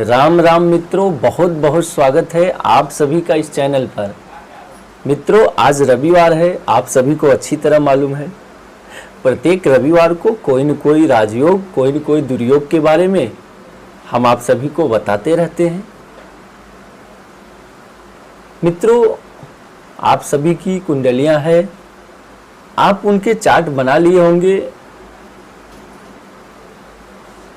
राम राम मित्रों, बहुत बहुत स्वागत है आप सभी का इस चैनल पर। मित्रों, आज रविवार है, आप सभी को अच्छी तरह मालूम है। प्रत्येक रविवार को कोई न कोई राजयोग, कोई न कोई दुर्योग के बारे में हम आप सभी को बताते रहते हैं। मित्रों, आप सभी की कुंडलियां हैं, आप उनके चार्ट बना लिए होंगे।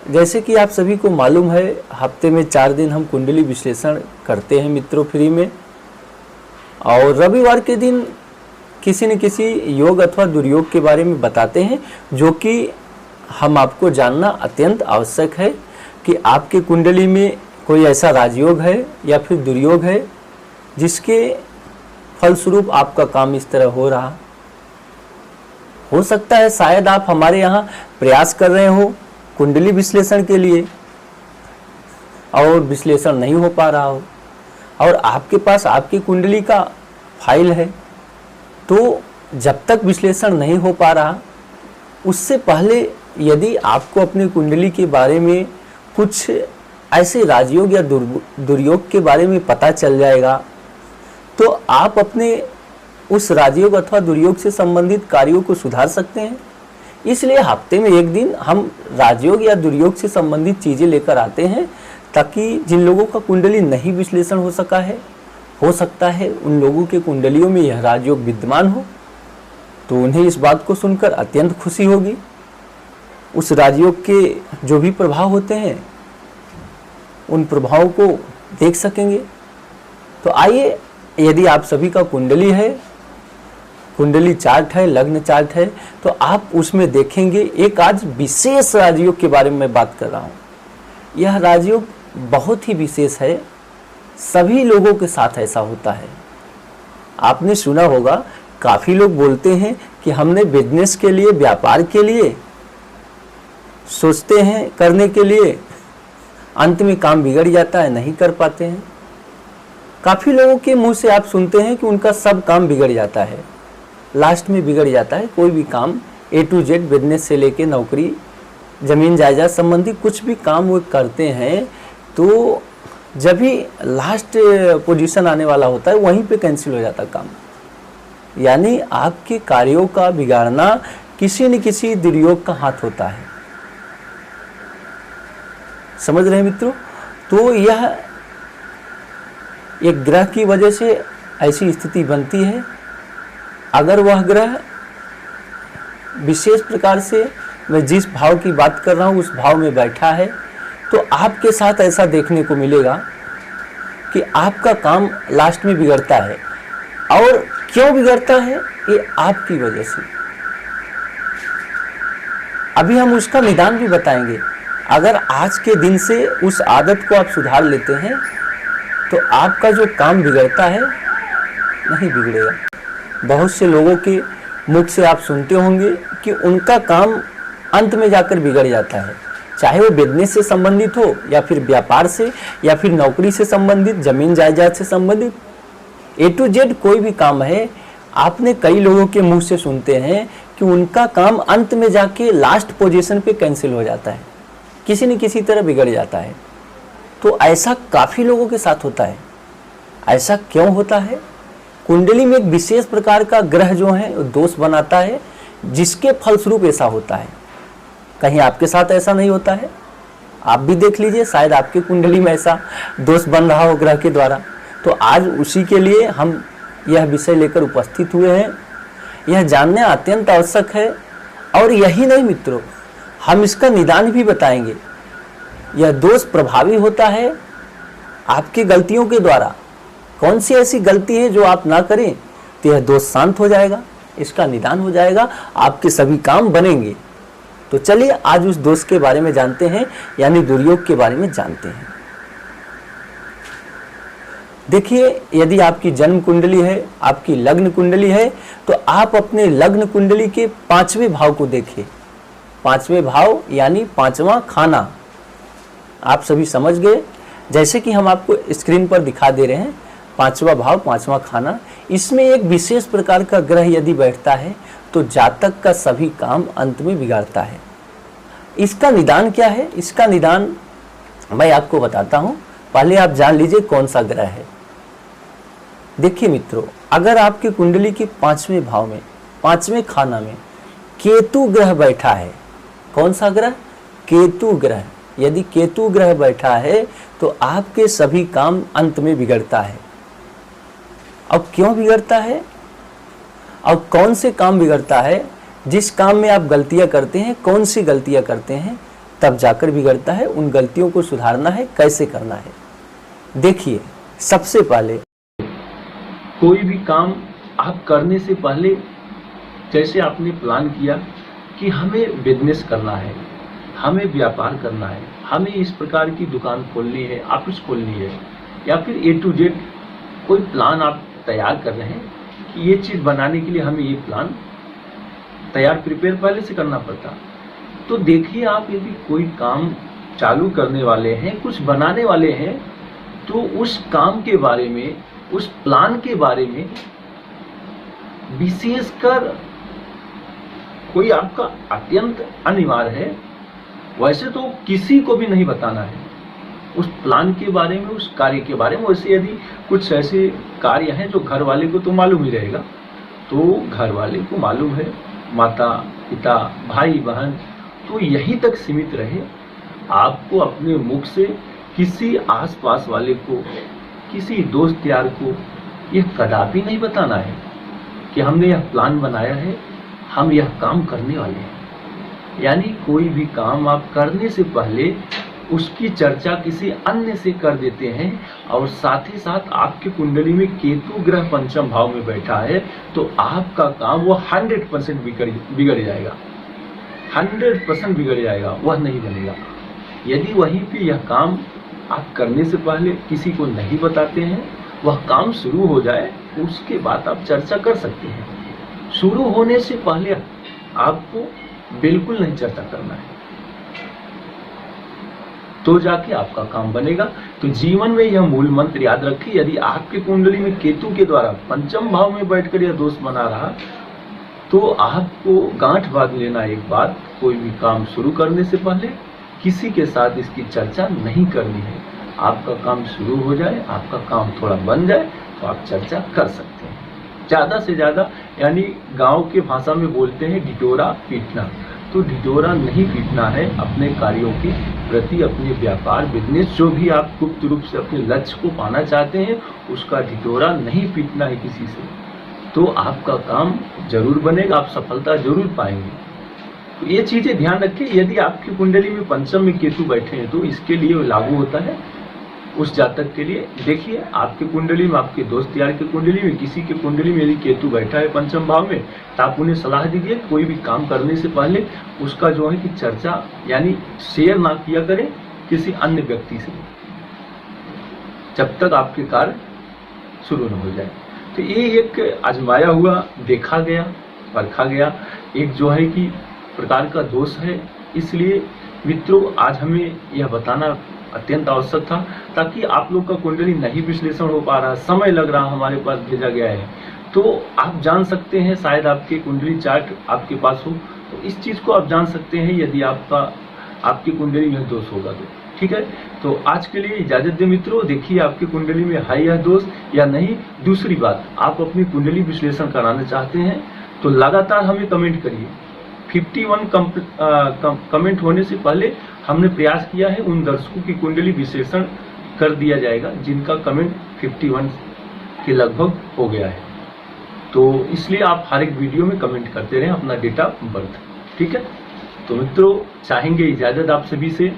जैसे कि आप सभी को मालूम है, हफ्ते में 4 दिन हम कुंडली विश्लेषण करते हैं मित्रों, फ्री में। और रविवार के दिन किसी न किसी योग अथवा दुर्योग के बारे में बताते हैं, जो कि हम आपको जानना अत्यंत आवश्यक है कि आपके कुंडली में कोई ऐसा राजयोग है या फिर दुर्योग है जिसके फलस्वरूप आपका काम इस तरह हो रहा। हो सकता है शायद आप हमारे यहाँ प्रयास कर रहे हो कुंडली विश्लेषण के लिए और विश्लेषण नहीं हो पा रहा हो, और आपके पास आपकी कुंडली का फाइल है। तो जब तक विश्लेषण नहीं हो पा रहा, उससे पहले यदि आपको अपनी कुंडली के बारे में कुछ ऐसे राजयोग या दुर्योग के बारे में पता चल जाएगा, तो आप अपने उस राजयोग अथवा दुर्योग से संबंधित कार्यों को सुधार सकते हैं। इसलिए हफ्ते में एक दिन हम राजयोग या दुर्योग से संबंधित चीज़ें लेकर आते हैं, ताकि जिन लोगों का कुंडली नहीं विश्लेषण हो सका है, हो सकता है उन लोगों के कुंडलियों में यह राजयोग विद्यमान हो, तो उन्हें इस बात को सुनकर अत्यंत खुशी होगी। उस राजयोग के जो भी प्रभाव होते हैं, उन प्रभावों को देख सकेंगे। तो आइए, यदि आप सभी का कुंडली है, कुंडली चार्ट है, लग्न चार्ट है, तो आप उसमें देखेंगे एक आज विशेष राजयोग के बारे में मैं बात कर रहा हूँ। यह राजयोग बहुत ही विशेष है, सभी लोगों के साथ ऐसा होता है। आपने सुना होगा, काफ़ी लोग बोलते हैं कि हमने बिजनेस के लिए, व्यापार के लिए सोचते हैं करने के लिए, अंत में काम बिगड़ जाता है, नहीं कर पाते हैं। काफ़ी लोगों के मुंह से आप सुनते हैं कि उनका सब काम बिगड़ जाता है, लास्ट में बिगड़ जाता है। कोई भी काम A to Z, बिजनेस से लेके नौकरी, ज़मीन जायदाद संबंधी कुछ भी काम वो करते हैं, तो जब भी लास्ट पोजीशन आने वाला होता है, वहीं पे कैंसिल हो जाता काम। यानी आपके कार्यों का बिगाड़ना किसी न किसी दुर्योग का हाथ होता है। समझ रहे हैं मित्रों? तो यह एक ग्रह की वजह से ऐसी स्थिति बनती है। अगर वह ग्रह विशेष प्रकार से, मैं जिस भाव की बात कर रहा हूँ उस भाव में बैठा है, तो आपके साथ ऐसा देखने को मिलेगा कि आपका काम लास्ट में बिगड़ता है। और क्यों बिगड़ता है? ये आपकी वजह से। अभी हम उसका निदान भी बताएंगे। अगर आज के दिन से उस आदत को आप सुधार लेते हैं, तो आपका जो काम बिगड़ता है नहीं बिगड़ेगा। बहुत से लोगों के मुख से आप सुनते होंगे कि उनका काम अंत में जाकर बिगड़ जाता है, चाहे वो बिजनेस से संबंधित हो या फिर व्यापार से या फिर नौकरी से संबंधित, जमीन जायदाद से संबंधित, A to Z कोई भी काम है। आपने कई लोगों के मुंह से सुनते हैं कि उनका काम अंत में जाके लास्ट पोजीशन पे कैंसिल हो जाता है, किसी न किसी तरह बिगड़ जाता है। तो ऐसा काफ़ी लोगों के साथ होता है। ऐसा क्यों होता है? कुंडली में एक विशेष प्रकार का ग्रह जो है दोष बनाता है, जिसके फलस्वरूप ऐसा होता है। कहीं आपके साथ ऐसा नहीं होता है? आप भी देख लीजिए, शायद आपकी कुंडली में ऐसा दोष बन रहा हो ग्रह के द्वारा। तो आज उसी के लिए हम यह विषय लेकर उपस्थित हुए हैं। यह जानना अत्यंत आवश्यक है। और यही नहीं मित्रों, हम इसका निदान भी बताएंगे। यह दोष प्रभावी होता है आपकी गलतियों के द्वारा। कौन सी ऐसी गलती है जो आप ना करें, तो यह दोष शांत हो जाएगा, इसका निदान हो जाएगा, आपके सभी काम बनेंगे। तो चलिए आज उस दोष के बारे में जानते हैं, यानी दुर्योग के बारे में जानते हैं। देखिए, यदि आपकी जन्म कुंडली है, आपकी लग्न कुंडली है, तो आप अपने लग्न कुंडली के 5वें भाव को देखिए। 5वें भाव यानी 5वां खाना। आप सभी समझ गए? जैसे कि हम आपको स्क्रीन पर दिखा दे रहे हैं, 5वां भाव, 5वां खाना, इसमें एक विशेष प्रकार का ग्रह यदि बैठता है, तो जातक का सभी काम अंत में बिगाड़ता है। इसका निदान क्या है? इसका निदान मैं आपको बताता हूं, पहले आप जान लीजिए कौन सा ग्रह है। देखिए मित्रों, अगर आपकी कुंडली के 5वें भाव में 5वें खाना में केतु ग्रह बैठा है, कौन सा ग्रह? केतु ग्रह। यदि केतु ग्रह बैठा है तो आपके सभी काम अंत में बिगड़ता है। अब क्यों बिगड़ता है? अब कौन से काम बिगड़ता है? जिस काम में आप गलतियां करते हैं, कौन सी गलतियां करते हैं, तब जाकर बिगड़ता है। उन गलतियों को सुधारना है, कैसे करना है? देखिए, सबसे पहले कोई भी काम आप करने से पहले, जैसे आपने प्लान किया कि हमें बिजनेस करना है, हमें व्यापार करना है, हमें इस प्रकार की दुकान खोलनी है, ऑफिस खोलनी है, या फिर A to Z कोई प्लान आप तैयार कर रहे हैं कि ये चीज़ बनाने के लिए हमें ये प्लान तैयार प्रिपेयर पहले से करना पड़ता। तो देखिए, आप यदि कोई काम चालू करने वाले हैं, कुछ बनाने वाले हैं, तो उस काम के बारे में, उस प्लान के बारे में विशेषकर कोई आपका अत्यंत अनिवार्य है, वैसे तो किसी को भी नहीं बताना है उस प्लान के बारे में, उस कार्य के बारे में। वैसे यदि कुछ ऐसे कार्य हैं जो घर वाले को तो मालूम ही रहेगा, तो घर वाले को मालूम है, माता पिता भाई बहन, तो यहीं तक सीमित रहे। आपको अपने मुख से किसी आसपास वाले को, किसी दोस्त यार को यह कदापि नहीं बताना है कि हमने यह प्लान बनाया है, हम यह काम करने वाले हैं। यानी कोई भी काम आप करने से पहले उसकी चर्चा किसी अन्य से कर देते हैं, और साथ ही साथ आपकी कुंडली में केतु ग्रह 5वें भाव में बैठा है, तो आपका काम वो 100% बिगड़ जाएगा, 100% बिगड़ जाएगा, वह नहीं बनेगा। यदि वहीं पे यह काम आप करने से पहले किसी को नहीं बताते हैं, वह काम शुरू हो जाए उसके बाद आप चर्चा कर सकते हैं। शुरू होने से पहले आपको बिल्कुल नहीं चर्चा करना है, तो जाके आपका काम बनेगा। तो जीवन में यह मूल मंत्र याद रखिए, यदि आपकी कुंडली में केतु के द्वारा 5वें भाव में बैठकर यह दोष बना रहा, तो आपको गांठ बांध लेना एक बात, कोई भी काम शुरू करने से पहले किसी के साथ इसकी चर्चा नहीं करनी है। आपका काम शुरू हो जाए, आपका काम थोड़ा बन जाए, तो आप चर्चा कर सकते हैं ज़्यादा से ज़्यादा। यानी गांव के भाषा में बोलते हैं ढिढोरा पीटना, तो ढिढोरा नहीं पीटना है अपने कार्यों के प्रति, अपने व्यापार बिजनेस जो भी आप गुप्त रूप से अपने लक्ष्य को पाना चाहते हैं, उसका ढिढोरा नहीं पीटना है किसी से, तो आपका काम जरूर बनेगा, आप सफलता जरूर पाएंगे। तो ये चीजें ध्यान रखिए। यदि आपकी कुंडली में 5वें में केतु बैठे हैं तो इसके लिए लागू होता है उस जातक के लिए। देखिए, आपके कुंडली में, आपके दोस्त यार की कुंडली में, किसी के कुंडली में यदि केतु बैठा है 5वें भाव में, तो आप उन्हें सलाह दीजिए कोई भी काम करने से पहले उसका जो है कि चर्चा यानी शेयर ना किया करें किसी अन्य व्यक्ति से, जब तक आपके कार्य शुरू न हो जाए। तो ये एक आजमाया हुआ, देखा गया, परखा गया एक जो है कि प्रकार का दोष है। इसलिए मित्रों, आज हमें यह बताना अत्यंत आवश्यक था, ताकि आप लोग का कुंडली नहीं विश्लेषण हो पा रहा, समय लग रहा, हमारे पास भेजा गया है, तो आप जान सकते हैं। शायद आपके कुंडली चार्ट आपके पास हो, तो इस चीज़ को आप जान सकते हैं यदि आपकी कुंडली में दोष होगा तो। ठीक है, तो आज के लिए इजाजत दे मित्रों। देखिए आपकी कुंडली में है यह दोष या नहीं। दूसरी बात, आप अपनी कुंडली विश्लेषण कराना चाहते हैं तो लगातार हमें कमेंट करिए। 51 कमेंट होने से पहले हमने प्रयास किया है उन दर्शकों की कुंडली विश्लेषण कर दिया जाएगा जिनका कमेंट 51 के लगभग हो गया है। तो इसलिए आप हर एक वीडियो में कमेंट करते रहें अपना डेट ऑफ बर्थ। ठीक है, तो मित्रों चाहेंगे इजाजत आप सभी से,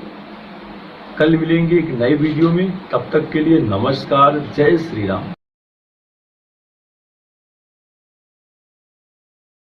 कल मिलेंगे एक नए वीडियो में। तब तक के लिए नमस्कार, जय श्री राम।